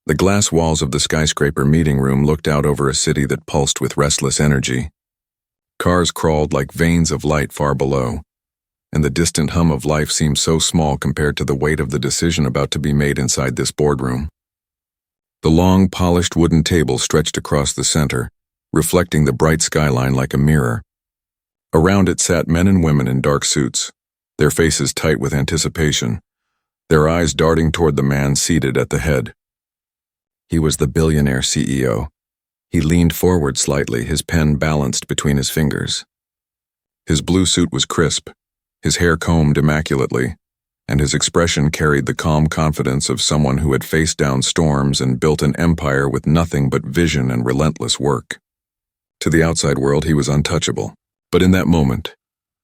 The glass walls of the skyscraper meeting room looked out over a city that pulsed with restless energy. Cars crawled like veins of light far below, and the distant hum of life seemed so small compared to the weight of the decision about to be made inside this boardroom. The long, polished wooden table stretched across the center, reflecting the bright skyline like a mirror. Around it sat men and women in dark suits, their faces tight with anticipation, their eyes darting toward the man seated at the head. He was the billionaire CEO. He leaned forward slightly, his pen balanced between his fingers. His blue suit was crisp, his hair combed immaculately, and his expression carried the calm confidence of someone who had faced down storms and built an empire with nothing but vision and relentless work. To the outside world, he was untouchable. But in that moment,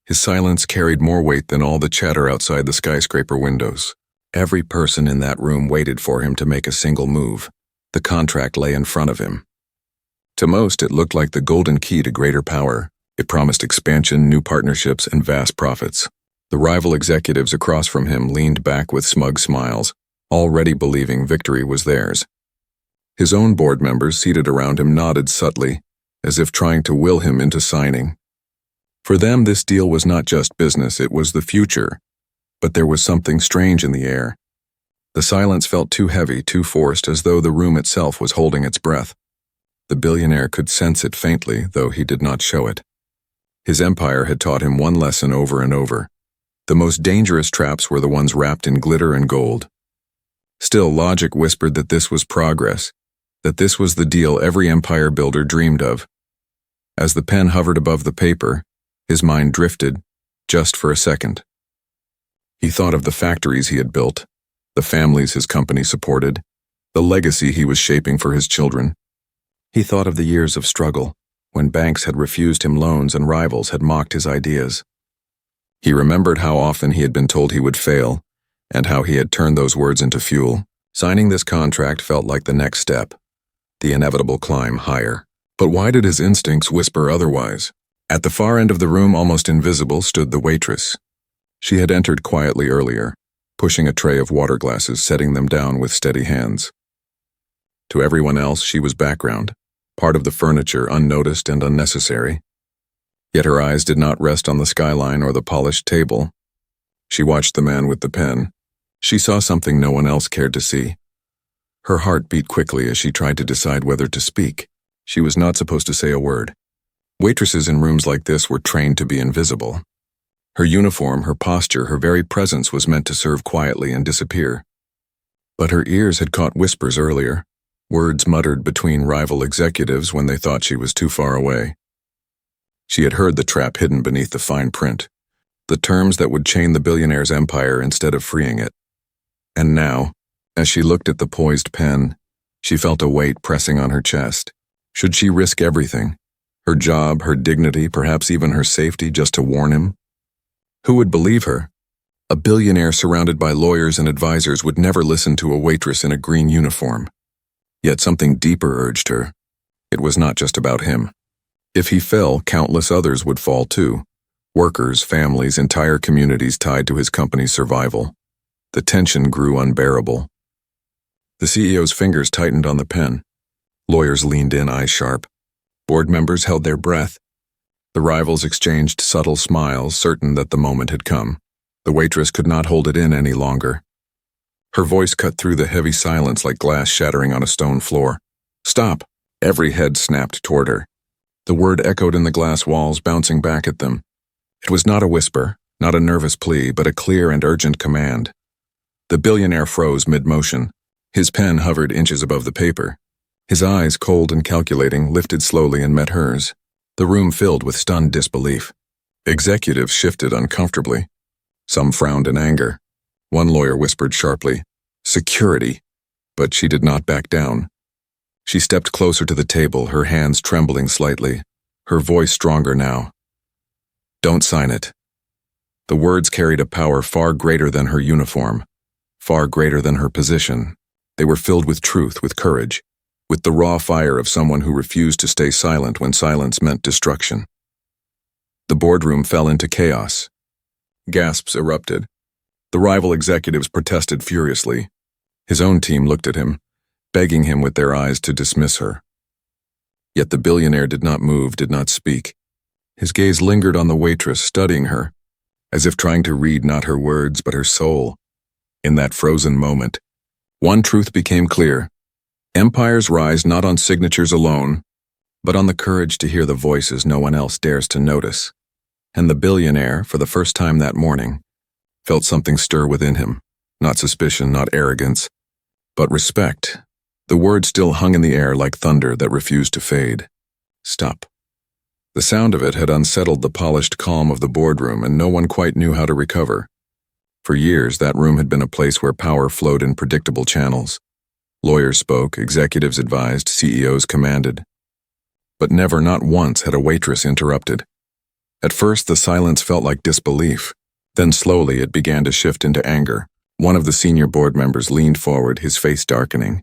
his silence carried more weight than all the chatter outside the skyscraper windows. Every person in that room waited for him to make a single move. The contract lay in front of him. To most, it looked like the golden key to greater power. It promised expansion, new partnerships, and vast profits. The rival executives across from him leaned back with smug smiles, already believing victory was theirs. His own board members seated around him nodded subtly, as if trying to will him into signing. For them, this deal was not just business, it was the future. But there was something strange in the air. The silence felt too heavy, too forced, as though the room itself was holding its breath. The billionaire could sense it faintly, though he did not show it. His empire had taught him one lesson over and over. The most dangerous traps were the ones wrapped in glitter and gold. Still, logic whispered that this was progress, that this was the deal every empire builder dreamed of. As the pen hovered above the paper, his mind drifted, just for a second. He thought of the factories he had built, the families his company supported, the legacy he was shaping for his children. He thought of the years of struggle, when banks had refused him loans and rivals had mocked his ideas. He remembered how often he had been told he would fail, and how he had turned those words into fuel. Signing this contract felt like the next step, the inevitable climb higher. But why did his instincts whisper otherwise? At the far end of the room, almost invisible, stood the waitress. She had entered quietly earlier, pushing a tray of water glasses, setting them down with steady hands. To everyone else, she was background, part of the furniture, unnoticed and unnecessary. Yet her eyes did not rest on the skyline or the polished table. She watched the man with the pen. She saw something no one else cared to see. Her heart beat quickly as she tried to decide whether to speak. She was not supposed to say a word. Waitresses in rooms like this were trained to be invisible. Her uniform, her posture, her very presence was meant to serve quietly and disappear. But her ears had caught whispers earlier, words muttered between rival executives when they thought she was too far away. She had heard the trap hidden beneath the fine print, the terms that would chain the billionaire's empire instead of freeing it. And now, as she looked at the poised pen, she felt a weight pressing on her chest. Should she risk everything? Her job, her dignity, perhaps even her safety, just to warn him? Who would believe her? A billionaire surrounded by lawyers and advisors would never listen to a waitress in a green uniform. Yet something deeper urged her. It was not just about him. If he fell, countless others would fall too. Workers, families, entire communities tied to his company's survival. The tension grew unbearable. The CEO's fingers tightened on the pen. Lawyers leaned in, eyes sharp. Board members held their breath. The rivals exchanged subtle smiles, certain that the moment had come. The waitress could not hold it in any longer. Her voice cut through the heavy silence like glass shattering on a stone floor. "Stop!" Every head snapped toward her. The word echoed in the glass walls, bouncing back at them. It was not a whisper, not a nervous plea, but a clear and urgent command. The billionaire froze mid-motion. His pen hovered inches above the paper. His eyes, cold and calculating, lifted slowly and met hers. The room filled with stunned disbelief. Executives shifted uncomfortably. Some frowned in anger. One lawyer whispered sharply, "Security," but she did not back down. She stepped closer to the table, her hands trembling slightly, her voice stronger now. "Don't sign it." The words carried a power far greater than her uniform, far greater than her position. They were filled with truth, with courage, with the raw fire of someone who refused to stay silent when silence meant destruction. The boardroom fell into chaos. Gasps erupted. The rival executives protested furiously. His own team looked at him, begging him with their eyes to dismiss her. Yet the billionaire did not move, did not speak. His gaze lingered on the waitress, studying her, as if trying to read not her words but her soul. In that frozen moment, one truth became clear. Empires rise not on signatures alone, but on the courage to hear the voices no one else dares to notice. And the billionaire, for the first time that morning, felt something stir within him. Not suspicion, not arrogance, but respect. The word still hung in the air like thunder that refused to fade. Stop. The sound of it had unsettled the polished calm of the boardroom, and no one quite knew how to recover. For years, that room had been a place where power flowed in predictable channels. Lawyers spoke, executives advised, CEOs commanded. But never, not once, had a waitress interrupted. At first, the silence felt like disbelief. Then slowly it began to shift into anger. One of the senior board members leaned forward, his face darkening.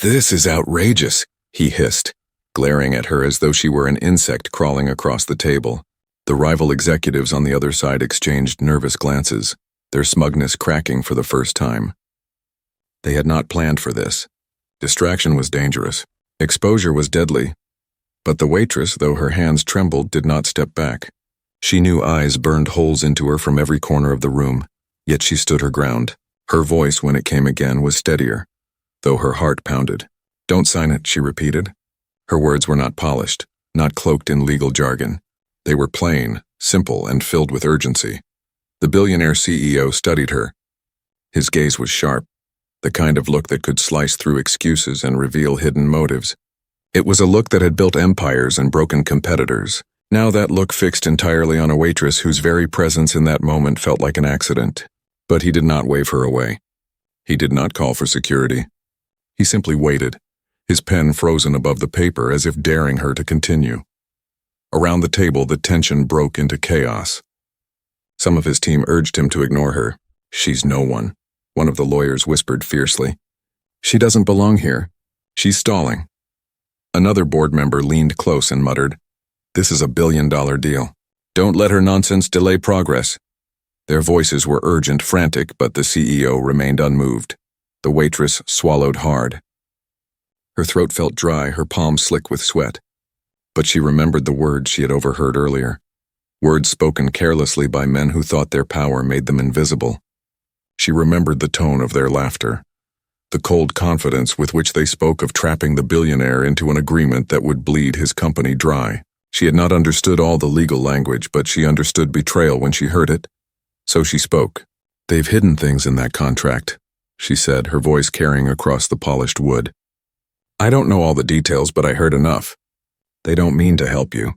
"This is outrageous," he hissed, glaring at her as though she were an insect crawling across the table. The rival executives on the other side exchanged nervous glances, their smugness cracking for the first time. They had not planned for this. Distraction was dangerous. Exposure was deadly. But the waitress, though her hands trembled, did not step back. She knew eyes burned holes into her from every corner of the room, yet she stood her ground. Her voice, when it came again, was steadier, though her heart pounded. "Don't sign it," she repeated. Her words were not polished, not cloaked in legal jargon. They were plain, simple, and filled with urgency. The billionaire CEO studied her. His gaze was sharp, the kind of look that could slice through excuses and reveal hidden motives. It was a look that had built empires and broken competitors. Now that look fixed entirely on a waitress whose very presence in that moment felt like an accident. But he did not wave her away. He did not call for security. He simply waited, his pen frozen above the paper as if daring her to continue. Around the table, the tension broke into chaos. Some of his team urged him to ignore her. "She's no one of the lawyers whispered fiercely. "She doesn't belong here. She's stalling." Another board member leaned close and muttered, "This is a $1 billion deal. Don't let her nonsense delay progress." Their voices were urgent, frantic, but the CEO remained unmoved. The waitress swallowed hard. Her throat felt dry, her palms slick with sweat. But she remembered the words she had overheard earlier. Words spoken carelessly by men who thought their power made them invisible. She remembered the tone of their laughter, the cold confidence with which they spoke of trapping the billionaire into an agreement that would bleed his company dry. She had not understood all the legal language, but she understood betrayal when she heard it. So she spoke. "They've hidden things in that contract," she said, her voice carrying across the polished wood. "I don't know all the details, but I heard enough. They don't mean to help you.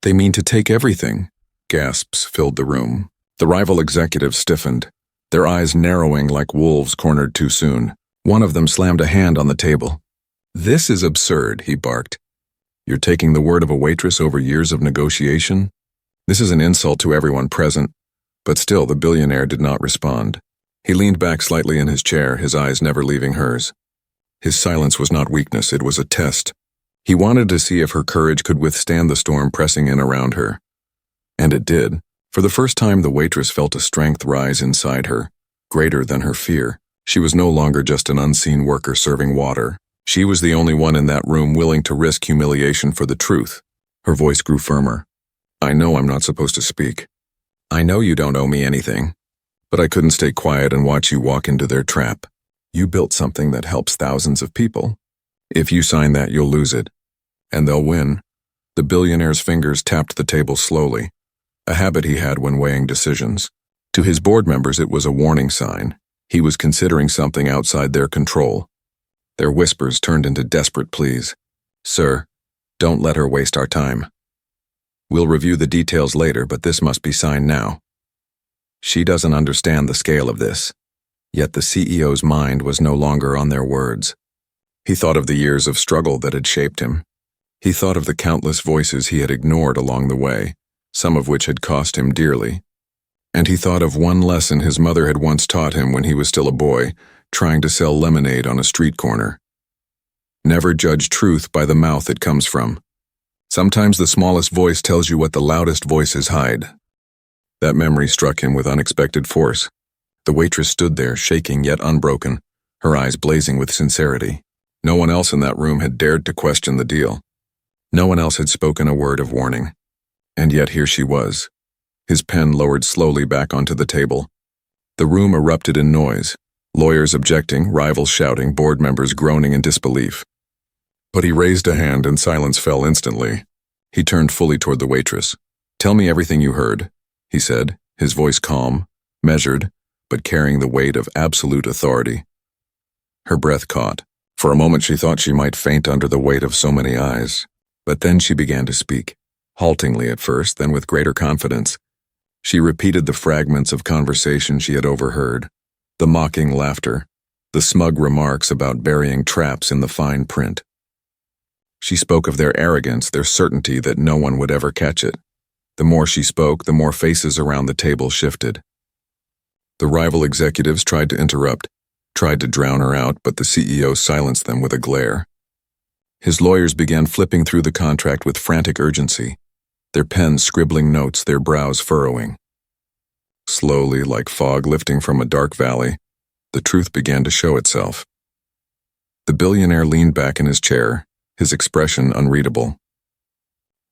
They mean to take everything." Gasps filled the room. The rival executives stiffened, their eyes narrowing like wolves cornered too soon. One of them slammed a hand on the table. "This is absurd," he barked. "You're taking the word of a waitress over years of negotiation? This is an insult to everyone present." But still the billionaire did not respond. He leaned back slightly in his chair, his eyes never leaving hers. His silence was not weakness, it was a test. He wanted to see if her courage could withstand the storm pressing in around her. And it did. For the first time, the waitress felt a strength rise inside her, greater than her fear. She was no longer just an unseen worker serving water. She was the only one in that room willing to risk humiliation for the truth. Her voice grew firmer. "I know I'm not supposed to speak. I know you don't owe me anything. But I couldn't stay quiet and watch you walk into their trap. You built something that helps thousands of people. If you sign that, you'll lose it. And they'll win." The billionaire's fingers tapped the table slowly, a habit he had when weighing decisions. To his board members, it was a warning sign. He was considering something outside their control. Their whispers turned into desperate pleas. "Sir, don't let her waste our time. We'll review the details later, but this must be signed now." She doesn't understand the scale of this. Yet the CEO's mind was no longer on their words. He thought of the years of struggle that had shaped him. He thought of the countless voices he had ignored along the way, some of which had cost him dearly. And he thought of one lesson his mother had once taught him when he was still a boy, trying to sell lemonade on a street corner. Never judge truth by the mouth it comes from. Sometimes the smallest voice tells you what the loudest voices hide. That memory struck him with unexpected force. The waitress stood there, shaking yet unbroken, her eyes blazing with sincerity. No one else in that room had dared to question the deal. No one else had spoken a word of warning. And yet here she was, his pen lowered slowly back onto the table. The room erupted in noise, lawyers objecting, rivals shouting, board members groaning in disbelief. But he raised a hand and silence fell instantly. He turned fully toward the waitress. "Tell me everything you heard," he said, his voice calm, measured, but carrying the weight of absolute authority. Her breath caught. For a moment she thought she might faint under the weight of so many eyes. But then she began to speak, haltingly at first, then with greater confidence. She repeated the fragments of conversation she had overheard, the mocking laughter, the smug remarks about burying traps in the fine print. She spoke of their arrogance, their certainty that no one would ever catch it. The more she spoke, the more faces around the table shifted. The rival executives tried to interrupt, tried to drown her out, but the CEO silenced them with a glare. His lawyers began flipping through the contract with frantic urgency, their pens scribbling notes, their brows furrowing. Slowly, like fog lifting from a dark valley, the truth began to show itself. The billionaire leaned back in his chair, his expression unreadable.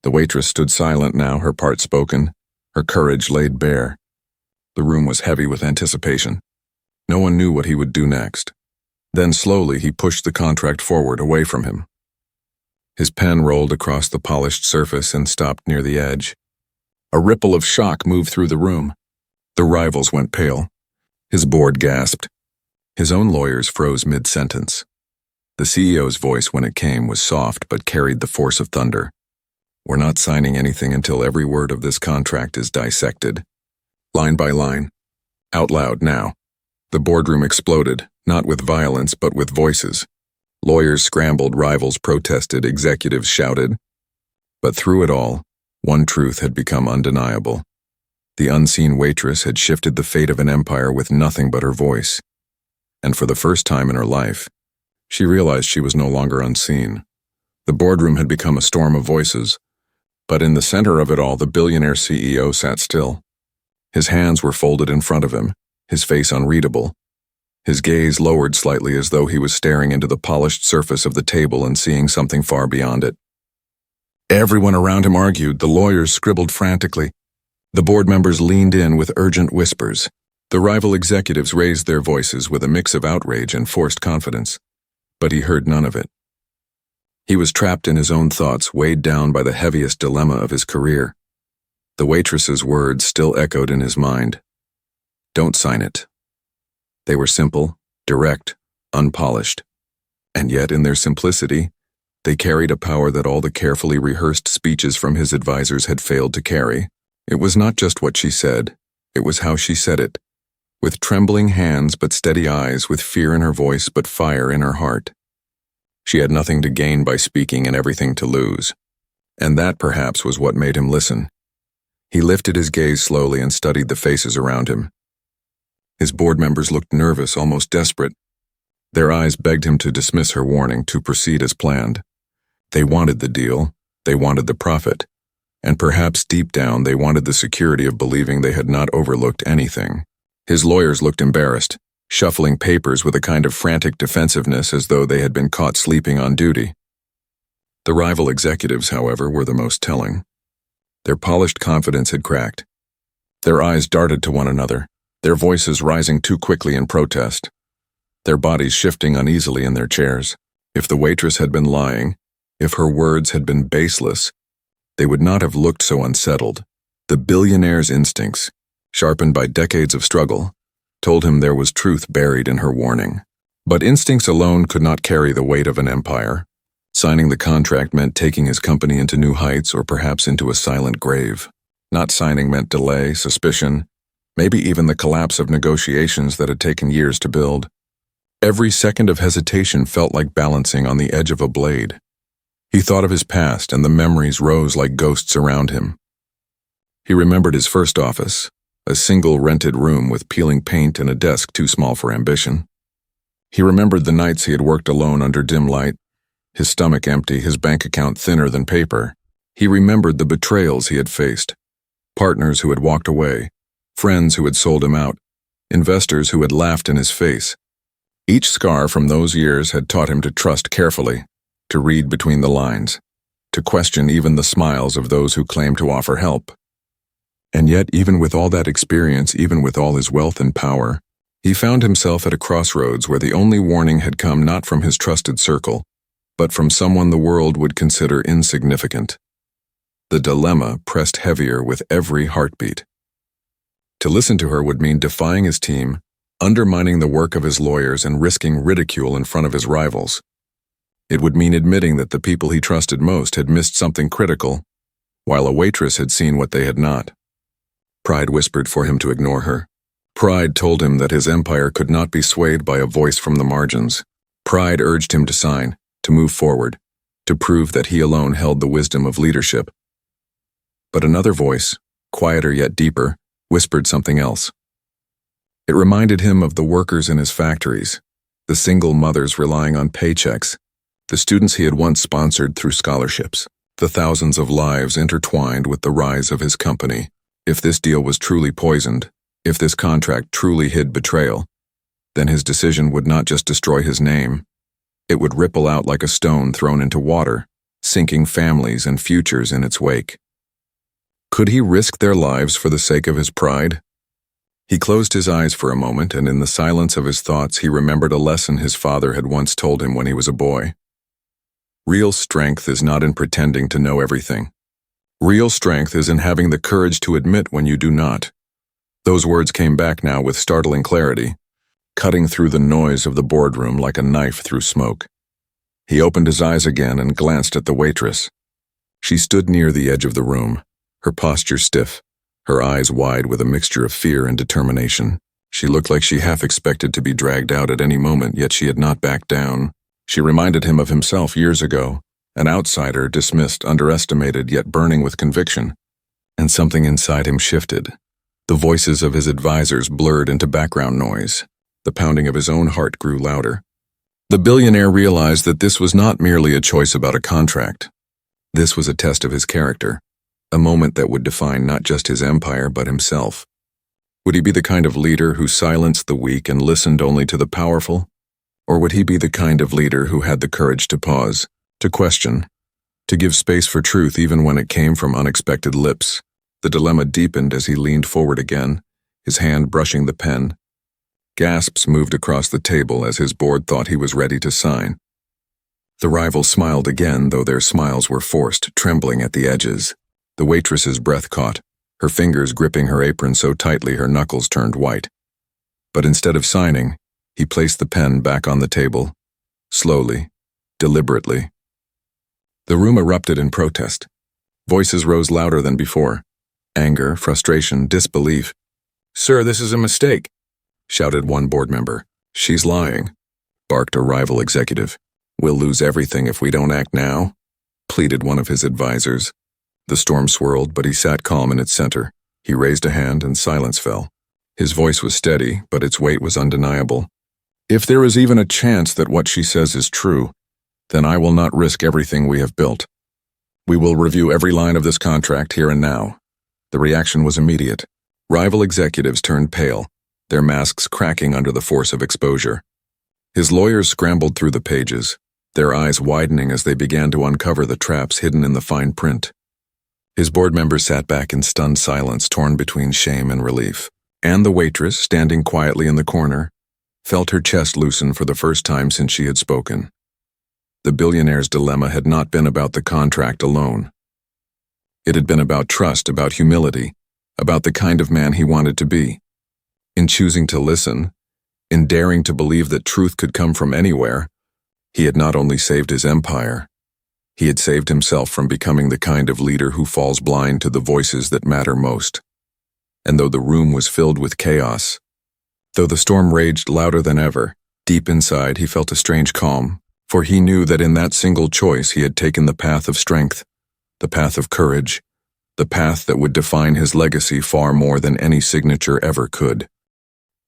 The waitress stood silent now, her part spoken, her courage laid bare. The room was heavy with anticipation. No one knew what he would do next. Then slowly he pushed the contract forward, away from him. His pen rolled across the polished surface and stopped near the edge. A ripple of shock moved through the room. The rivals went pale. His board gasped. His own lawyers froze mid-sentence. The CEO's voice, when it came, was soft but carried the force of thunder. "We're not signing anything until every word of this contract is dissected. Line by line. Out loud now." The boardroom exploded, not with violence but with voices. Lawyers scrambled, rivals protested, executives shouted. But through it all, one truth had become undeniable. The unseen waitress had shifted the fate of an empire with nothing but her voice. And for the first time in her life, she realized she was no longer unseen. The boardroom had become a storm of voices, but in the center of it all, the billionaire CEO sat still. His hands were folded in front of him, his face unreadable. His gaze lowered slightly as though he was staring into the polished surface of the table and seeing something far beyond it. Everyone around him argued, the lawyers scribbled frantically. The board members leaned in with urgent whispers. The rival executives raised their voices with a mix of outrage and forced confidence. But he heard none of it. He was trapped in his own thoughts, weighed down by the heaviest dilemma of his career. The waitress's words still echoed in his mind. "Don't sign it." They were simple, direct, unpolished. And yet, in their simplicity, they carried a power that all the carefully rehearsed speeches from his advisors had failed to carry. It was not just what she said, it was how she said it. With trembling hands but steady eyes, with fear in her voice but fire in her heart. She had nothing to gain by speaking and everything to lose. And that, perhaps, was what made him listen. He lifted his gaze slowly and studied the faces around him. His board members looked nervous, almost desperate. Their eyes begged him to dismiss her warning, to proceed as planned. They wanted the deal, they wanted the profit, and perhaps deep down they wanted the security of believing they had not overlooked anything. His lawyers looked embarrassed, shuffling papers with a kind of frantic defensiveness as though they had been caught sleeping on duty. The rival executives, however, were the most telling. Their polished confidence had cracked. Their eyes darted to one another, their voices rising too quickly in protest, their bodies shifting uneasily in their chairs. If the waitress had been lying, if her words had been baseless, they would not have looked so unsettled. The billionaire's instincts, sharpened by decades of struggle, told him there was truth buried in her warning. But instincts alone could not carry the weight of an empire. Signing the contract meant taking his company into new heights or perhaps into a silent grave. Not signing meant delay, suspicion, maybe even the collapse of negotiations that had taken years to build. Every second of hesitation felt like balancing on the edge of a blade. He thought of his past, and the memories rose like ghosts around him. He remembered his first office, a single rented room with peeling paint and a desk too small for ambition. He remembered the nights he had worked alone under dim light, his stomach empty, his bank account thinner than paper. He remembered the betrayals he had faced, partners who had walked away, friends who had sold him out, investors who had laughed in his face. Each scar from those years had taught him to trust carefully, to read between the lines, to question even the smiles of those who claimed to offer help. And yet, even with all that experience, even with all his wealth and power, he found himself at a crossroads where the only warning had come not from his trusted circle, but from someone the world would consider insignificant. The dilemma pressed heavier with every heartbeat. To listen to her would mean defying his team, undermining the work of his lawyers, and risking ridicule in front of his rivals. It would mean admitting that the people he trusted most had missed something critical, while a waitress had seen what they had not. Pride whispered for him to ignore her. Pride told him that his empire could not be swayed by a voice from the margins. Pride urged him to sign, to move forward, to prove that he alone held the wisdom of leadership. But another voice, quieter yet deeper, whispered something else. It reminded him of the workers in his factories, the single mothers relying on paychecks, the students he had once sponsored through scholarships, the thousands of lives intertwined with the rise of his company. If this deal was truly poisoned, if this contract truly hid betrayal, then his decision would not just destroy his name. It would ripple out like a stone thrown into water, sinking families and futures in its wake. Could he risk their lives for the sake of his pride? He closed his eyes for a moment, and in the silence of his thoughts he remembered a lesson his father had once told him when he was a boy. Real strength is not in pretending to know everything. Real strength is in having the courage to admit when you do not. Those words came back now with startling clarity, cutting through the noise of the boardroom like a knife through smoke. He opened his eyes again and glanced at the waitress. She stood near the edge of the room, her posture stiff, her eyes wide with a mixture of fear and determination. She looked like she half expected to be dragged out at any moment, yet she had not backed down. She reminded him of himself years ago, an outsider, dismissed, underestimated, yet burning with conviction. And something inside him shifted. The voices of his advisors blurred into background noise. The pounding of his own heart grew louder. The billionaire realized that this was not merely a choice about a contract. This was a test of his character, a moment that would define not just his empire but himself. Would he be the kind of leader who silenced the weak and listened only to the powerful? Or would he be the kind of leader who had the courage to pause, to question, to give space for truth even when it came from unexpected lips? The dilemma deepened as he leaned forward again, his hand brushing the pen. Gasps moved across the table as his board thought he was ready to sign. The rivals smiled again, though their smiles were forced, trembling at the edges. The waitress's breath caught, her fingers gripping her apron so tightly her knuckles turned white. But instead of signing, he placed the pen back on the table, slowly, deliberately. The room erupted in protest. Voices rose louder than before. Anger, frustration, disbelief. "Sir, this is a mistake," shouted one board member. "She's lying," barked a rival executive. "We'll lose everything if we don't act now," pleaded one of his advisors. The storm swirled, but he sat calm in its center. He raised a hand and silence fell. His voice was steady, but its weight was undeniable. "If there is even a chance that what she says is true, then I will not risk everything we have built. We will review every line of this contract here and now." The reaction was immediate. Rival executives turned pale, their masks cracking under the force of exposure. His lawyers scrambled through the pages, their eyes widening as they began to uncover the traps hidden in the fine print. His board members sat back in stunned silence, torn between shame and relief. And the waitress, standing quietly in the corner, felt her chest loosen for the first time since she had spoken. The billionaire's dilemma had not been about the contract alone. It had been about trust, about humility, about the kind of man he wanted to be. In choosing to listen, in daring to believe that truth could come from anywhere, he had not only saved his empire, he had saved himself from becoming the kind of leader who falls blind to the voices that matter most. And though the room was filled with chaos, though the storm raged louder than ever, deep inside he felt a strange calm, for he knew that in that single choice he had taken the path of strength, the path of courage, the path that would define his legacy far more than any signature ever could.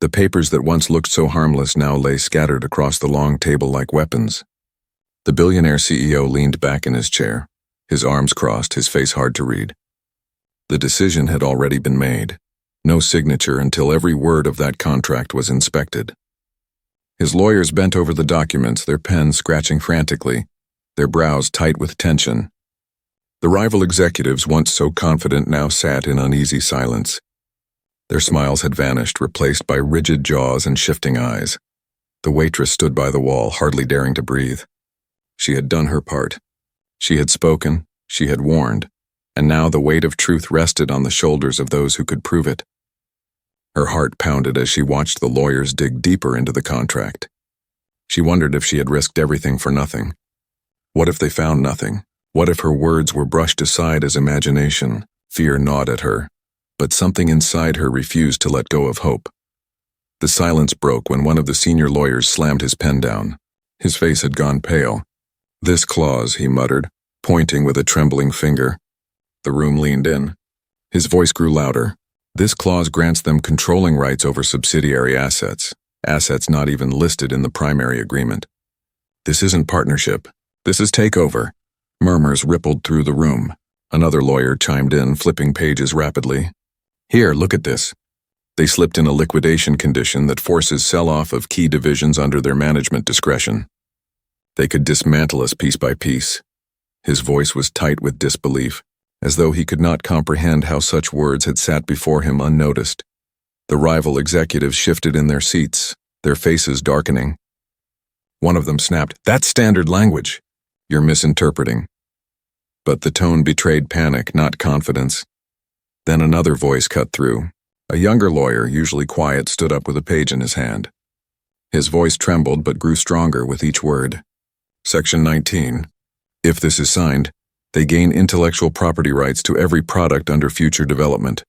The papers that once looked so harmless now lay scattered across the long table like weapons. The billionaire CEO leaned back in his chair, his arms crossed, his face hard to read. The decision had already been made. No signature until every word of that contract was inspected. His lawyers bent over the documents, their pens scratching frantically, their brows tight with tension. The rival executives, once so confident, now sat in uneasy silence. Their smiles had vanished, replaced by rigid jaws and shifting eyes. The waitress stood by the wall, hardly daring to breathe. She had done her part. She had spoken, she had warned, and now the weight of truth rested on the shoulders of those who could prove it. Her heart pounded as she watched the lawyers dig deeper into the contract. She wondered if she had risked everything for nothing. What if they found nothing? What if her words were brushed aside as imagination? Fear gnawed at her, but something inside her refused to let go of hope. The silence broke when one of the senior lawyers slammed his pen down. His face had gone pale. "This clause," he muttered, pointing with a trembling finger. The room leaned in. His voice grew louder. "This clause grants them controlling rights over subsidiary assets, assets not even listed in the primary agreement. This isn't partnership. This is takeover." Murmurs rippled through the room. Another lawyer chimed in, flipping pages rapidly. "Here, look at this." They slipped in a liquidation condition that forces sell-off of key divisions under their management discretion. They could dismantle us piece by piece. His voice was tight with disbelief, as though he could not comprehend how such words had sat before him unnoticed. The rival executives shifted in their seats, their faces darkening. One of them snapped, "That's standard language. You're misinterpreting." But the tone betrayed panic, not confidence. Then another voice cut through. A younger lawyer, usually quiet, stood up with a page in his hand. His voice trembled but grew stronger with each word. Section 19. If this is signed, they gain intellectual property rights to every product under future development.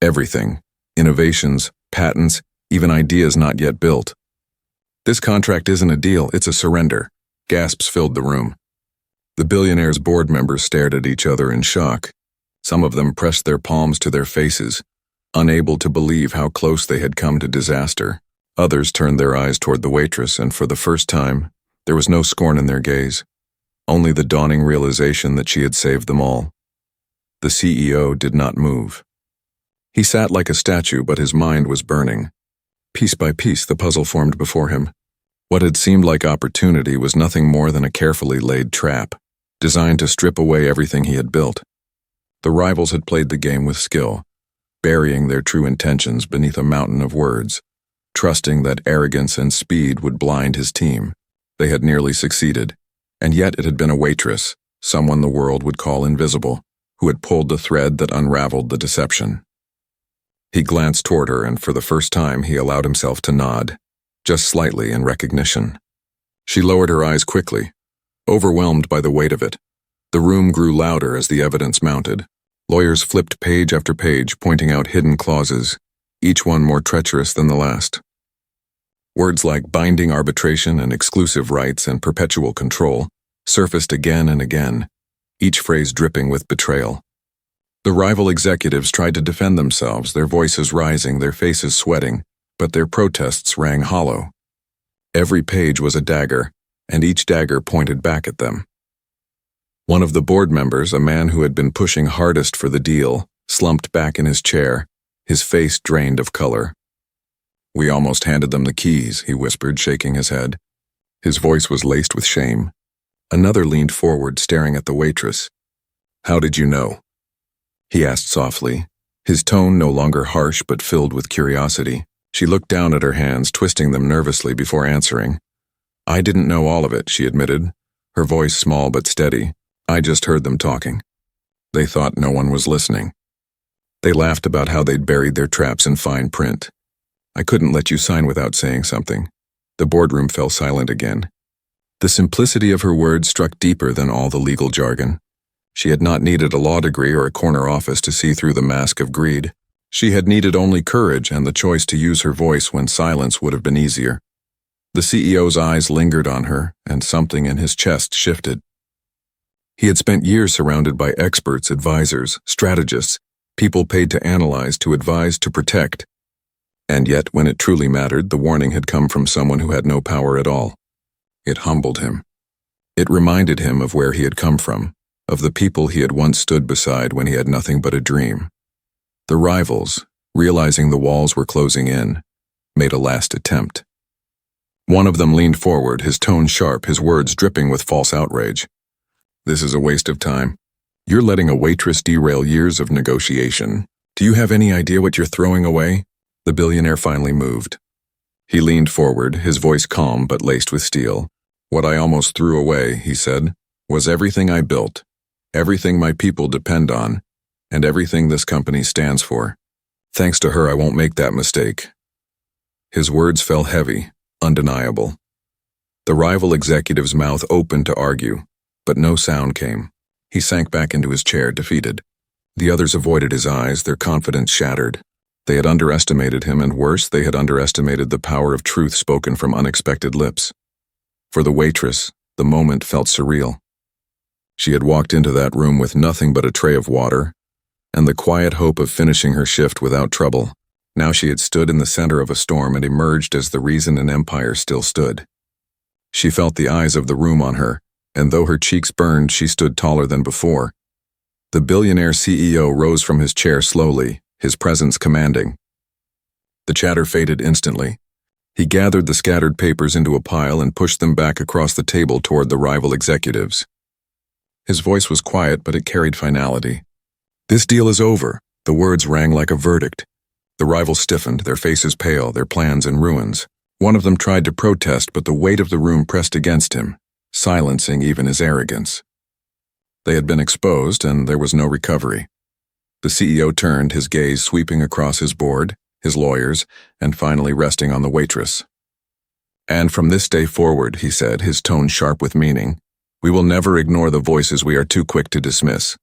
Everything. Innovations, patents, even ideas not yet built. This contract isn't a deal, it's a surrender. Gasps filled the room. The Billionaire's board members stared at each other in shock. Some of them pressed their palms to their faces, unable to believe how close they had come to disaster. Others turned their eyes toward the waitress, and for the first time, there was no scorn in their gaze, only the dawning realization that she had saved them all. The CEO did not move. He sat like a statue, but his mind was burning. Piece by piece, the puzzle formed before him. What had seemed like opportunity was nothing more than a carefully laid trap, designed to strip away everything he had built. The rivals had played the game with skill, burying their true intentions beneath a mountain of words, trusting that arrogance and speed would blind his team. They had nearly succeeded, and yet it had been a waitress, someone the world would call invisible, who had pulled the thread that unraveled the deception. He glanced toward her, and for the first time he allowed himself to nod, just slightly in recognition. She lowered her eyes quickly, overwhelmed by the weight of it. The room grew louder as the evidence mounted. Lawyers flipped page after page, pointing out hidden clauses, each one more treacherous than the last. Words like binding arbitration and exclusive rights and perpetual control surfaced again and again, each phrase dripping with betrayal. The rival executives tried to defend themselves, their voices rising, their faces sweating, but their protests rang hollow. Every page was a dagger, and each dagger pointed back at them. One of the board members, a man who had been pushing hardest for the deal, slumped back in his chair, his face drained of color. "We almost handed them the keys," he whispered, shaking his head. His voice was laced with shame. Another leaned forward, staring at the waitress. "How did you know?" he asked softly, his tone no longer harsh but filled with curiosity. She looked down at her hands, twisting them nervously before answering. "I didn't know all of it," she admitted, her voice small but steady. "I just heard them talking. They thought no one was listening. They laughed about how they'd buried their traps in fine print. I couldn't let you sign without saying something." The boardroom fell silent again. The simplicity of her words struck deeper than all the legal jargon. She had not needed a law degree or a corner office to see through the mask of greed. She had needed only courage and the choice to use her voice when silence would have been easier. The CEO's eyes lingered on her, and something in his chest shifted. He had spent years surrounded by experts, advisors, strategists, people paid to analyze, to advise, to protect. And yet, when it truly mattered, the warning had come from someone who had no power at all. It humbled him. It reminded him of where he had come from, of the people he had once stood beside when he had nothing but a dream. The rivals, realizing the walls were closing in, made a last attempt. One of them leaned forward, his tone sharp, his words dripping with false outrage. "This is a waste of time. You're letting a waitress derail years of negotiation. Do you have any idea what you're throwing away?" The billionaire finally moved. He leaned forward, his voice calm but laced with steel. "What I almost threw away," he said, "was everything I built, everything my people depend on, and everything this company stands for. Thanks to her, I won't make that mistake." His words fell heavy, undeniable. The rival executive's mouth opened to argue, but no sound came. He sank back into his chair, defeated. The others avoided his eyes, their confidence shattered. They had underestimated him, and worse, they had underestimated the power of truth spoken from unexpected lips. For the waitress, the moment felt surreal. She had walked into that room with nothing but a tray of water, and the quiet hope of finishing her shift without trouble. Now she had stood in the center of a storm and emerged as the reason an empire still stood. She felt the eyes of the room on her, and though her cheeks burned, she stood taller than before. The billionaire CEO rose from his chair slowly, his presence commanding. The chatter faded instantly. He gathered the scattered papers into a pile and pushed them back across the table toward the rival executives. His voice was quiet, but it carried finality. "This deal is over." The words rang like a verdict. The rivals stiffened, their faces pale, their plans in ruins. One of them tried to protest, but the weight of the room pressed against him, silencing even his arrogance. They had been exposed, and there was no recovery. The CEO turned, his gaze sweeping across his board, his lawyers, and finally resting on the waitress. "And from this day forward," he said, his tone sharp with meaning, "we will never ignore the voices we are too quick to dismiss.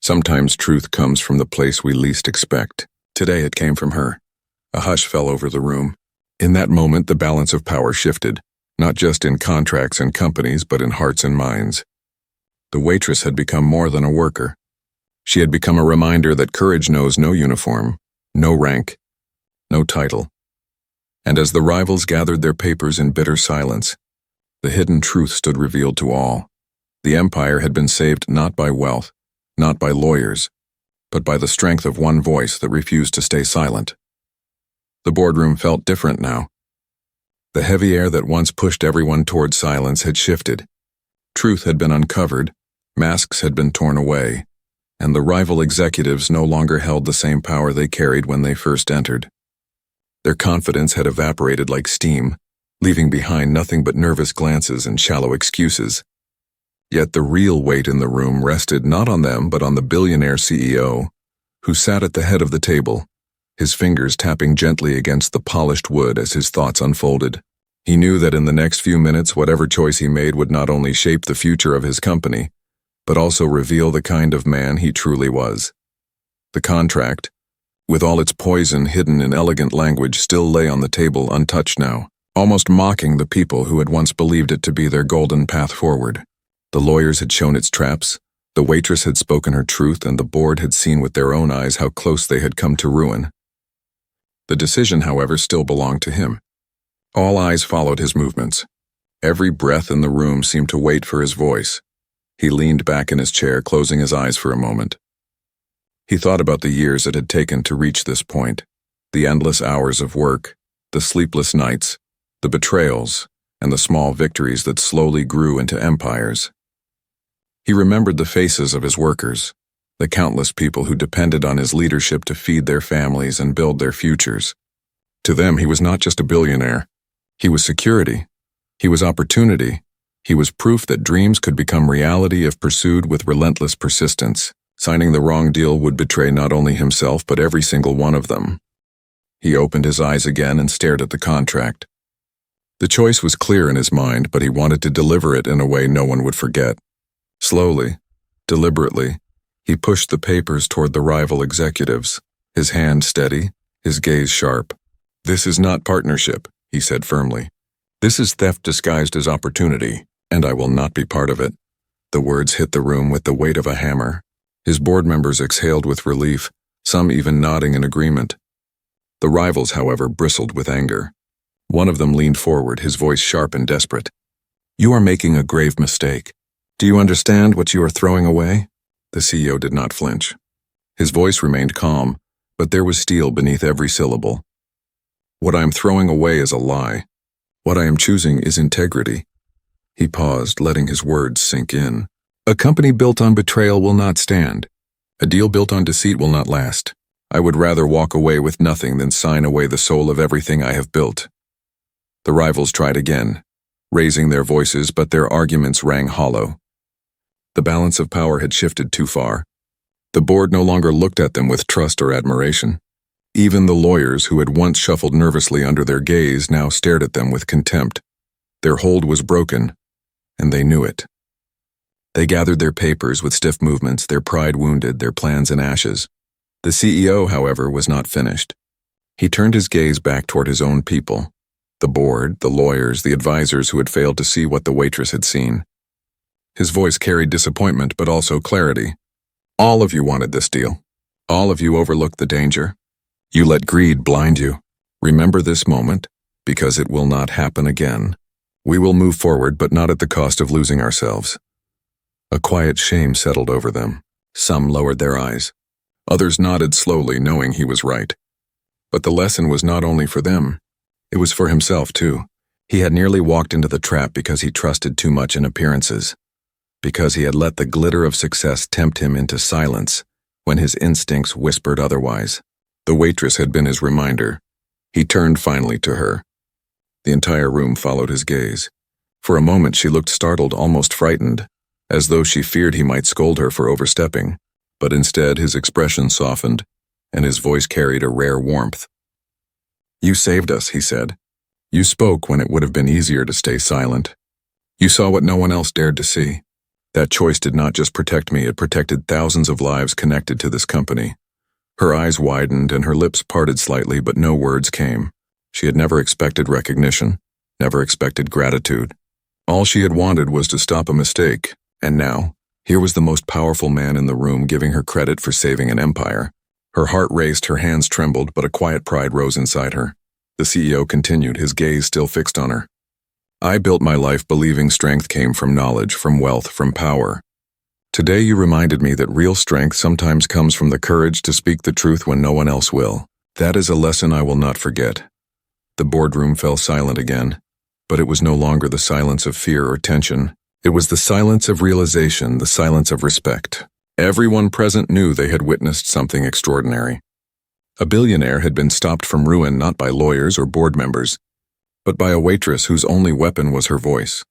Sometimes truth comes from the place we least expect. Today it came from her." A hush fell over the room. In that moment, the balance of power shifted, not just in contracts and companies, but in hearts and minds. The waitress had become more than a worker. She had become a reminder that courage knows no uniform, no rank, no title. And as the rivals gathered their papers in bitter silence, the hidden truth stood revealed to all. The empire had been saved not by wealth, not by lawyers, but by the strength of one voice that refused to stay silent. The boardroom felt different now. The heavy air that once pushed everyone toward silence had shifted. Truth had been uncovered, masks had been torn away, and the rival executives no longer held the same power they carried when they first entered. Their confidence had evaporated like steam, leaving behind nothing but nervous glances and shallow excuses. Yet the real weight in the room rested not on them but on the billionaire CEO, who sat at the head of the table, his fingers tapping gently against the polished wood as his thoughts unfolded. He knew that in the next few minutes, whatever choice he made would not only shape the future of his company, but also reveal the kind of man he truly was. The contract, with all its poison hidden in elegant language, still lay on the table untouched now, almost mocking the people who had once believed it to be their golden path forward. The lawyers had shown its traps, the waitress had spoken her truth, and the board had seen with their own eyes how close they had come to ruin. The decision, however, still belonged to him. All eyes followed his movements. Every breath in the room seemed to wait for his voice. He leaned back in his chair, closing his eyes for a moment. He thought about the years it had taken to reach this point, the endless hours of work, the sleepless nights, the betrayals, and the small victories that slowly grew into empires. He remembered the faces of his workers, the countless people who depended on his leadership to feed their families and build their futures. To them, he was not just a billionaire. He was security. He was opportunity. He was proof that dreams could become reality if pursued with relentless persistence. Signing the wrong deal would betray not only himself but every single one of them. He opened his eyes again and stared at the contract. The choice was clear in his mind, but he wanted to deliver it in a way no one would forget. Slowly, deliberately, he pushed the papers toward the rival executives, his hand steady, his gaze sharp. "This is not partnership," he said firmly. "This is theft disguised as opportunity, and I will not be part of it." The words hit the room with the weight of a hammer. His board members exhaled with relief, some even nodding in agreement. The rivals, however, bristled with anger. One of them leaned forward, his voice sharp and desperate. "You are making a grave mistake. Do you understand what you are throwing away?" The CEO did not flinch. His voice remained calm, but there was steel beneath every syllable. "What I am throwing away is a lie. What I am choosing is integrity." He paused, letting his words sink in. "A company built on betrayal will not stand. A deal built on deceit will not last. I would rather walk away with nothing than sign away the soul of everything I have built." The rivals tried again, raising their voices, but their arguments rang hollow. The balance of power had shifted too far. The board no longer looked at them with trust or admiration. Even the lawyers who had once shuffled nervously under their gaze now stared at them with contempt. Their hold was broken, and they knew it. They gathered their papers with stiff movements, their pride wounded, their plans in ashes. The CEO, however, was not finished. He turned his gaze back toward his own people, the board, the lawyers, the advisors who had failed to see what the waitress had seen. His voice carried disappointment, but also clarity. "All of you wanted this deal. All of you overlooked the danger. You let greed blind you. Remember this moment, because it will not happen again. We will move forward, but not at the cost of losing ourselves." A quiet shame settled over them. Some lowered their eyes. Others nodded slowly, knowing he was right. But the lesson was not only for them. It was for himself, too. He had nearly walked into the trap because he trusted too much in appearances. Because he had let the glitter of success tempt him into silence when his instincts whispered otherwise. The waitress had been his reminder. He turned finally to her. The entire room followed his gaze. For a moment she looked startled, almost frightened, as though she feared he might scold her for overstepping. But instead his expression softened, and his voice carried a rare warmth. "You saved us," he said. "You spoke when it would have been easier to stay silent. You saw what no one else dared to see. That choice did not just protect me, it protected thousands of lives connected to this company." Her eyes widened and her lips parted slightly, but no words came. She had never expected recognition, never expected gratitude. All she had wanted was to stop a mistake, and now, here was the most powerful man in the room giving her credit for saving an empire. Her heart raced, her hands trembled, but a quiet pride rose inside her. The CEO continued, his gaze still fixed on her. "I built my life believing strength came from knowledge, from wealth, from power. Today you reminded me that real strength sometimes comes from the courage to speak the truth when no one else will. That is a lesson I will not forget." The boardroom fell silent again, but it was no longer the silence of fear or tension. It was the silence of realization, the silence of respect. Everyone present knew they had witnessed something extraordinary. A billionaire had been stopped from ruin not by lawyers or board members, but by a waitress whose only weapon was her voice.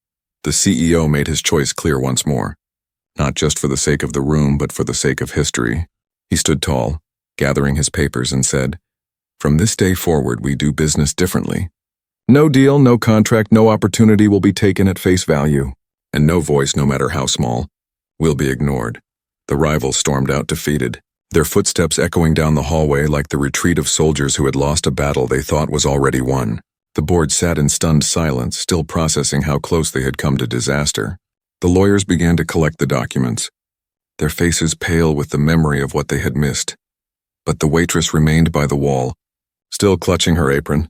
The CEO made his choice clear once more. Not just for the sake of the room, but for the sake of history. He stood tall, gathering his papers, and said, "From this day forward, we do business differently. No deal, no contract, no opportunity will be taken at face value, and no voice, no matter how small, will be ignored." The rivals stormed out defeated, their footsteps echoing down the hallway like the retreat of soldiers who had lost a battle they thought was already won. The board sat in stunned silence, still processing how close they had come to disaster. The lawyers began to collect the documents, their faces pale with the memory of what they had missed. But the waitress remained by the wall, still clutching her apron,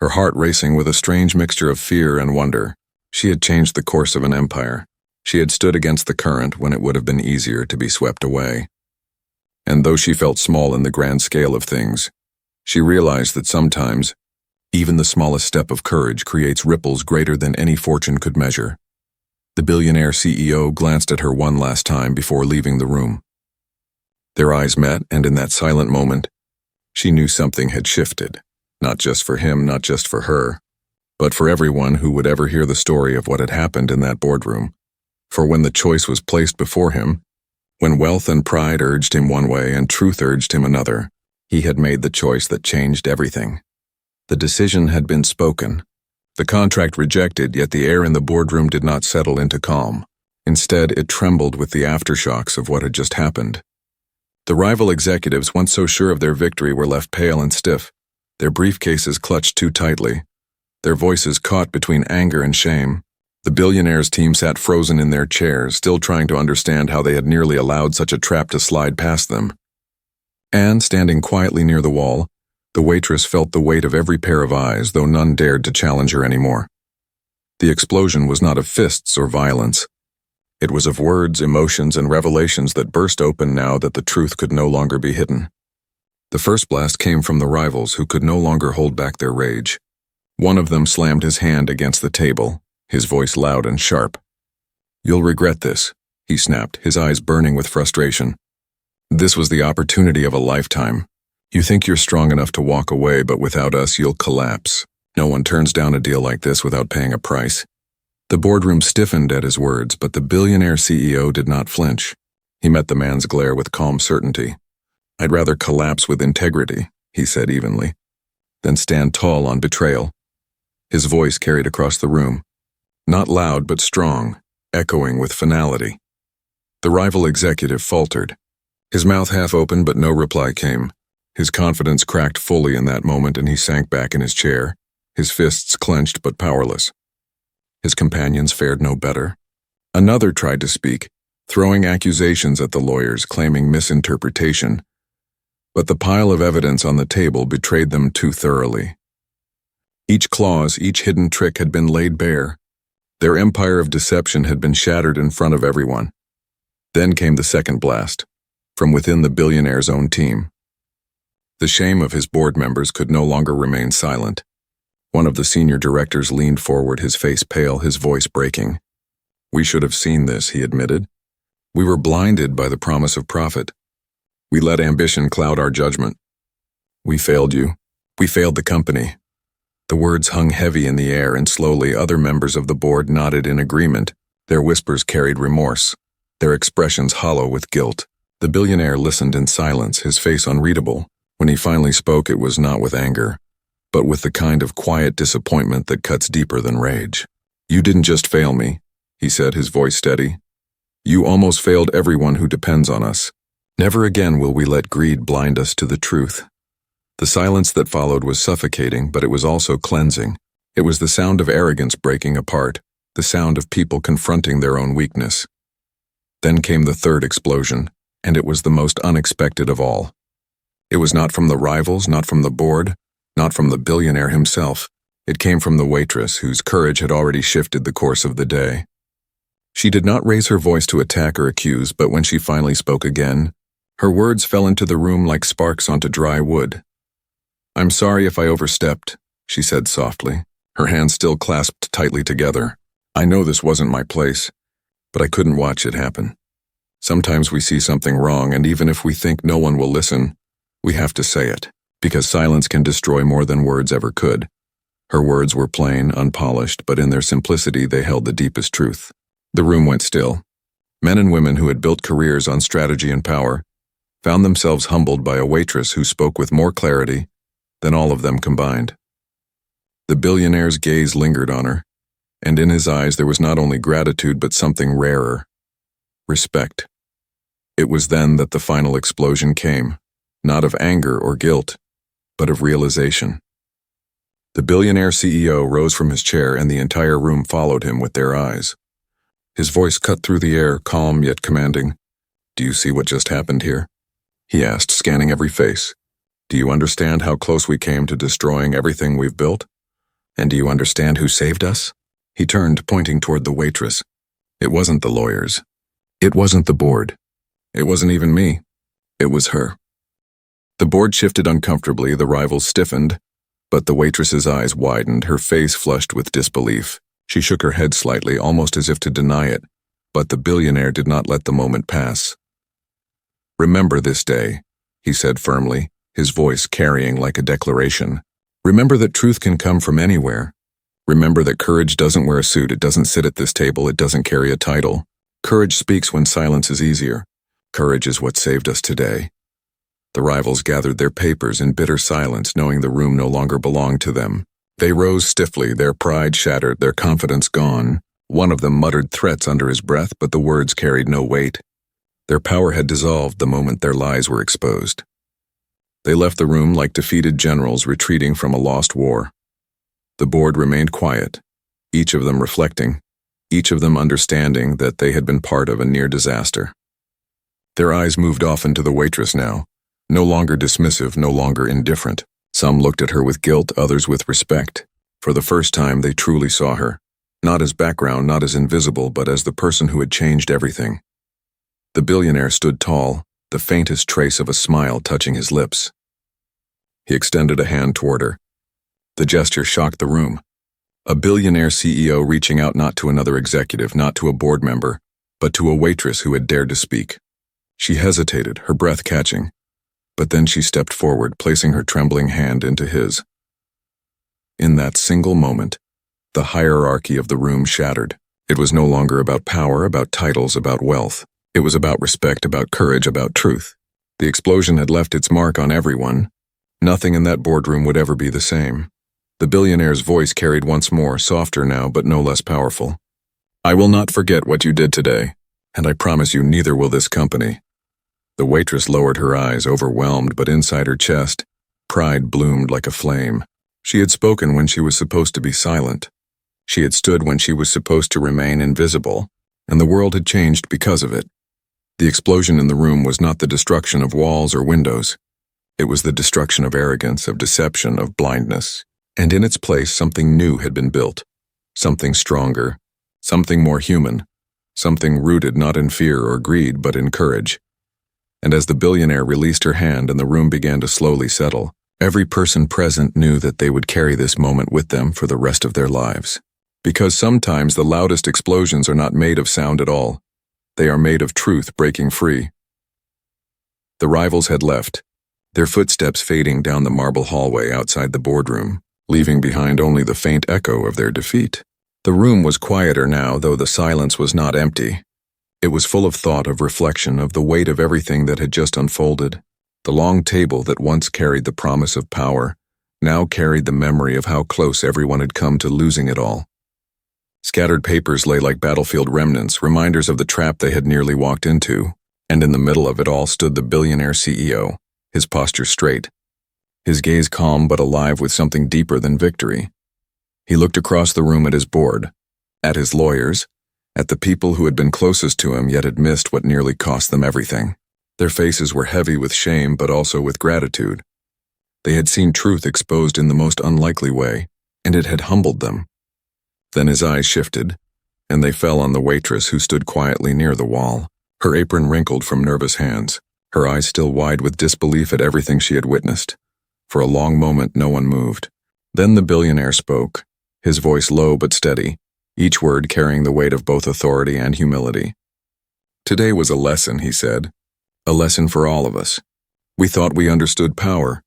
her heart racing with a strange mixture of fear and wonder. She had changed the course of an empire. She had stood against the current when it would have been easier to be swept away. And though she felt small in the grand scale of things, she realized that sometimes, even the smallest step of courage creates ripples greater than any fortune could measure. The billionaire CEO glanced at her one last time before leaving the room. Their eyes met, and in that silent moment, she knew something had shifted, not just for him, not just for her, but for everyone who would ever hear the story of what had happened in that boardroom. For when the choice was placed before him, when wealth and pride urged him one way and truth urged him another, he had made the choice that changed everything. The decision had been spoken. The contract rejected, yet the air in the boardroom did not settle into calm. Instead, it trembled with the aftershocks of what had just happened. The rival executives, once so sure of their victory, were left pale and stiff, their briefcases clutched too tightly, their voices caught between anger and shame. The billionaire's team sat frozen in their chairs, still trying to understand how they had nearly allowed such a trap to slide past them. And, standing quietly near the wall, the waitress felt the weight of every pair of eyes, though none dared to challenge her anymore. The explosion was not of fists or violence. It was of words, emotions, and revelations that burst open now that the truth could no longer be hidden. The first blast came from the rivals who could no longer hold back their rage. One of them slammed his hand against the table, his voice loud and sharp. "You'll regret this," he snapped, his eyes burning with frustration. "This was the opportunity of a lifetime. You think you're strong enough to walk away, but without us you'll collapse. No one turns down a deal like this without paying a price." The boardroom stiffened at his words, but the billionaire CEO did not flinch. He met the man's glare with calm certainty. "I'd rather collapse with integrity," he said evenly, "than stand tall on betrayal." His voice carried across the room. Not loud but strong, echoing with finality. The rival executive faltered. His mouth half opened but no reply came. His confidence cracked fully in that moment and he sank back in his chair, his fists clenched but powerless. His companions fared no better. Another tried to speak, throwing accusations at the lawyers, claiming misinterpretation. But the pile of evidence on the table betrayed them too thoroughly. Each clause, each hidden trick had been laid bare. Their empire of deception had been shattered in front of everyone. Then came the second blast, from within the billionaire's own team. The shame of his board members could no longer remain silent. One of the senior directors leaned forward, his face pale, his voice breaking. "We should have seen this," he admitted. "We were blinded by the promise of profit. We let ambition cloud our judgment. We failed you. We failed the company." The words hung heavy in the air, and slowly other members of the board nodded in agreement. Their whispers carried remorse, their expressions hollow with guilt. The billionaire listened in silence, his face unreadable. When he finally spoke, it was not with anger, but with the kind of quiet disappointment that cuts deeper than rage. "You didn't just fail me," he said, his voice steady. "You almost failed everyone who depends on us. Never again will we let greed blind us to the truth." The silence that followed was suffocating, but it was also cleansing. It was the sound of arrogance breaking apart, the sound of people confronting their own weakness. Then came the third explosion, and it was the most unexpected of all. It was not from the rivals, not from the board, not from the billionaire himself. It came from the waitress, whose courage had already shifted the course of the day. She did not raise her voice to attack or accuse, but when she finally spoke again, her words fell into the room like sparks onto dry wood. "I'm sorry if I overstepped," she said softly, her hands still clasped tightly together. "I know this wasn't my place, but I couldn't watch it happen. Sometimes we see something wrong, and even if we think no one will listen, we have to say it, because silence can destroy more than words ever could." Her words were plain, unpolished, but in their simplicity they held the deepest truth. The room went still. Men and women who had built careers on strategy and power found themselves humbled by a waitress who spoke with more clarity than all of them combined. The billionaire's gaze lingered on her, and in his eyes there was not only gratitude but something rarer: respect. It was then that the final explosion came, not of anger or guilt, but of realization. The billionaire CEO rose from his chair, and the entire room followed him with their eyes. His voice cut through the air, calm yet commanding. "Do you see what just happened here?" he asked, scanning every face. "Do you understand how close we came to destroying everything we've built? And do you understand who saved us?" He turned, pointing toward the waitress. "It wasn't the lawyers. It wasn't the board. It wasn't even me. It was her." The board shifted uncomfortably, the rivals stiffened, but the waitress's eyes widened, her face flushed with disbelief. She shook her head slightly, almost as if to deny it, but the billionaire did not let the moment pass. "Remember this day," he said firmly, his voice carrying like a declaration. "Remember that truth can come from anywhere. Remember that courage doesn't wear a suit, it doesn't sit at this table, it doesn't carry a title. Courage speaks when silence is easier. Courage is what saved us today." The rivals gathered their papers in bitter silence, knowing the room no longer belonged to them. They rose stiffly, their pride shattered, their confidence gone. One of them muttered threats under his breath, but the words carried no weight. Their power had dissolved the moment their lies were exposed. They left the room like defeated generals retreating from a lost war. The board remained quiet, each of them reflecting, each of them understanding that they had been part of a near disaster. Their eyes moved often to the waitress now, no longer dismissive, no longer indifferent. Some looked at her with guilt, others with respect. For the first time, they truly saw her, not as background, not as invisible, but as the person who had changed everything. The billionaire stood tall, the faintest trace of a smile touching his lips. He extended a hand toward her. The gesture shocked the room. A billionaire CEO reaching out not to another executive, not to a board member, but to a waitress who had dared to speak. She hesitated, her breath catching. But then she stepped forward, placing her trembling hand into his. In that single moment, the hierarchy of the room shattered. It was no longer about power, about titles, about wealth. It was about respect, about courage, about truth. The explosion had left its mark on everyone. Nothing in that boardroom would ever be the same. The billionaire's voice carried once more, softer now, but no less powerful. I will not forget what you did today, and I promise you neither will this company. The waitress lowered her eyes, overwhelmed, but inside her chest, pride bloomed like a flame. She had spoken when she was supposed to be silent. She had stood when she was supposed to remain invisible, and the world had changed because of it. The explosion in the room was not the destruction of walls or windows. It was the destruction of arrogance, of deception, of blindness. And in its place, something new had been built. Something stronger, something more human, something rooted not in fear or greed, but in courage. And as the billionaire released her hand and the room began to slowly settle, every person present knew that they would carry this moment with them for the rest of their lives. Because sometimes the loudest explosions are not made of sound at all. They are made of truth breaking free. The rivals had left, their footsteps fading down the marble hallway outside the boardroom, leaving behind only the faint echo of their defeat. The room was quieter now, though the silence was not empty. It was full of thought, of reflection, of the weight of everything that had just unfolded. The long table that once carried the promise of power now carried the memory of how close everyone had come to losing it all. Scattered papers lay like battlefield remnants, reminders of the trap they had nearly walked into, and in the middle of it all stood the billionaire CEO, his posture straight, his gaze calm but alive with something deeper than victory. He looked across the room at his board, at his lawyers, at the people who had been closest to him yet had missed what nearly cost them everything. Their faces were heavy with shame but also with gratitude. They had seen truth exposed in the most unlikely way, and it had humbled them. Then his eyes shifted, and they fell on the waitress who stood quietly near the wall, her apron wrinkled from nervous hands, her eyes still wide with disbelief at everything she had witnessed. For a long moment no one moved. Then the billionaire spoke, his voice low but steady, each word carrying the weight of both authority and humility. Today was a lesson, he said. A lesson for all of us. We thought we understood power.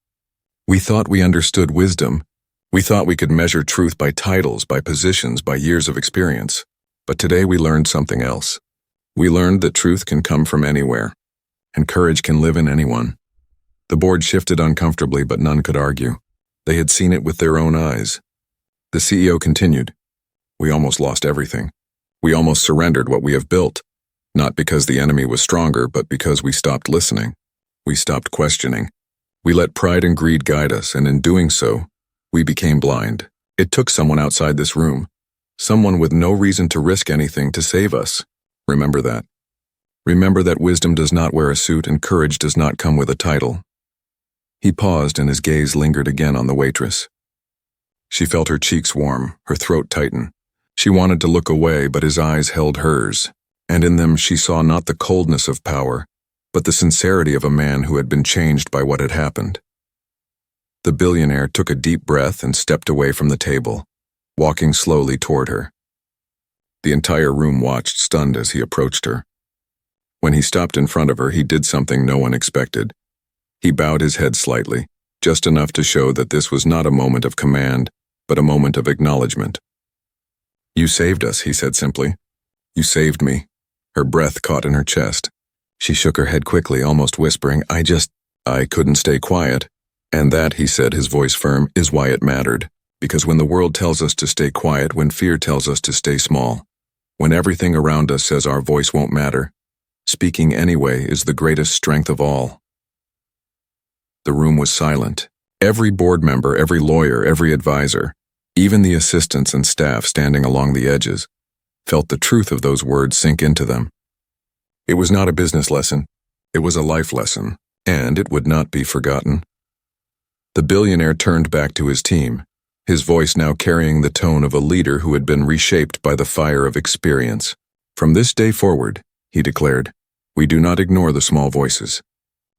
We thought we understood wisdom. We thought we could measure truth by titles, by positions, by years of experience. But today we learned something else. We learned that truth can come from anywhere, and courage can live in anyone. The board shifted uncomfortably, but none could argue. They had seen it with their own eyes. The CEO continued. We almost lost everything. We almost surrendered what we have built. Not because the enemy was stronger, but because we stopped listening. We stopped questioning. We let pride and greed guide us, and in doing so, we became blind. It took someone outside this room, someone with no reason to risk anything to save us. Remember that. Remember that wisdom does not wear a suit and courage does not come with a title. He paused and his gaze lingered again on the waitress. She felt her cheeks warm, her throat tighten. She wanted to look away, but his eyes held hers, and in them she saw not the coldness of power, but the sincerity of a man who had been changed by what had happened. The billionaire took a deep breath and stepped away from the table, walking slowly toward her. The entire room watched, stunned as he approached her. When he stopped in front of her, he did something no one expected. He bowed his head slightly, just enough to show that this was not a moment of command, but a moment of acknowledgement. You saved us, he said simply. You saved me. Her breath caught in her chest. She shook her head quickly, almost whispering, I couldn't stay quiet. And that, he said, his voice firm, is why it mattered. Because when the world tells us to stay quiet, when fear tells us to stay small, when everything around us says our voice won't matter, speaking anyway is the greatest strength of all. The room was silent. Every board member, every lawyer, every advisor, even the assistants and staff standing along the edges, felt the truth of those words sink into them. It was not a business lesson. It was a life lesson, and it would not be forgotten. The billionaire turned back to his team, his voice now carrying the tone of a leader who had been reshaped by the fire of experience. From this day forward, he declared, we do not ignore the small voices.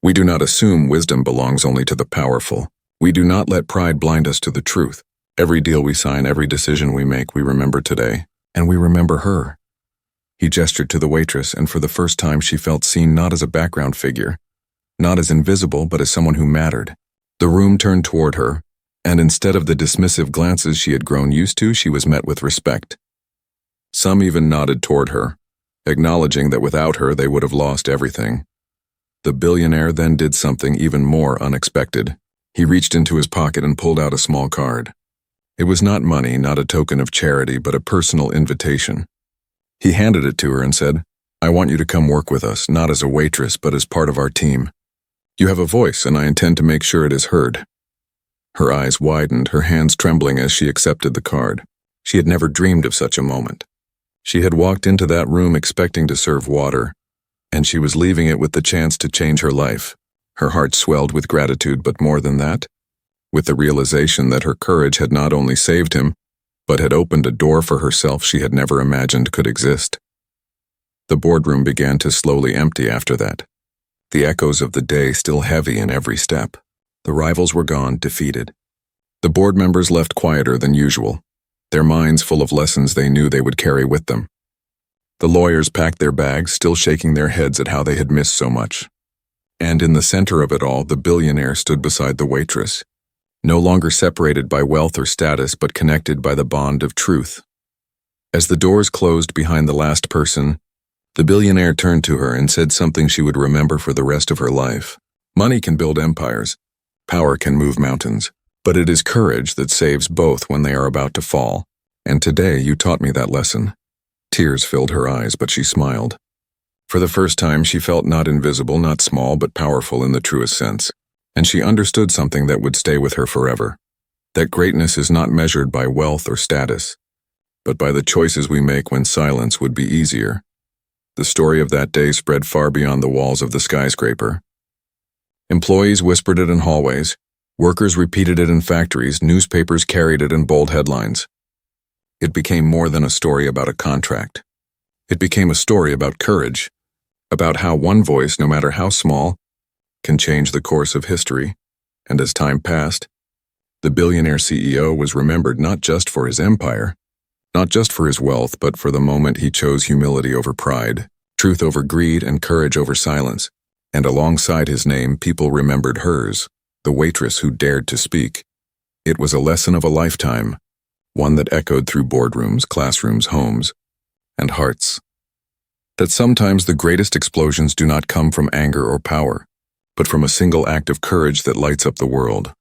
We do not assume wisdom belongs only to the powerful. We do not let pride blind us to the truth. Every deal we sign, every decision we make, we remember today. And we remember her. He gestured to the waitress, and for the first time she felt seen not as a background figure, not as invisible, but as someone who mattered. The room turned toward her, and instead of the dismissive glances she had grown used to, she was met with respect. Some even nodded toward her, acknowledging that without her they would have lost everything. The billionaire then did something even more unexpected. He reached into his pocket and pulled out a small card. It was not money, not a token of charity, but a personal invitation. He handed it to her and said, "I want you to come work with us, not as a waitress, but as part of our team. You have a voice, and I intend to make sure it is heard." Her eyes widened, her hands trembling as she accepted the card. She had never dreamed of such a moment. She had walked into that room expecting to serve water, and she was leaving it with the chance to change her life. Her heart swelled with gratitude, but more than that, with the realization that her courage had not only saved him, but had opened a door for herself she had never imagined could exist. The boardroom began to slowly empty after that, the echoes of the day still heavy in every step. The rivals were gone, defeated. The board members left quieter than usual, their minds full of lessons they knew they would carry with them. The lawyers packed their bags, still shaking their heads at how they had missed so much. And in the center of it all, the billionaire stood beside the waitress, no longer separated by wealth or status, but connected by the bond of truth. As the doors closed behind the last person, the billionaire turned to her and said something she would remember for the rest of her life. Money can build empires, power can move mountains, but it is courage that saves both when they are about to fall. And today you taught me that lesson. Tears filled her eyes, but she smiled. For the first time, she felt not invisible, not small, but powerful in the truest sense. And she understood something that would stay with her forever. That greatness is not measured by wealth or status, but by the choices we make when silence would be easier. The story of that day spread far beyond the walls of the skyscraper. Employees whispered it in hallways, workers repeated it in factories, newspapers carried it in bold headlines. It became more than a story about a contract. It became a story about courage, about how one voice, no matter how small, can change the course of history. And as time passed, the billionaire CEO was remembered not just for his empire, not just for his wealth, but for the moment he chose humility over pride, truth over greed, and courage over silence. And alongside his name, people remembered hers, the waitress who dared to speak. It was a lesson of a lifetime, one that echoed through boardrooms, classrooms, homes, and hearts. That sometimes the greatest explosions do not come from anger or power, but from a single act of courage that lights up the world.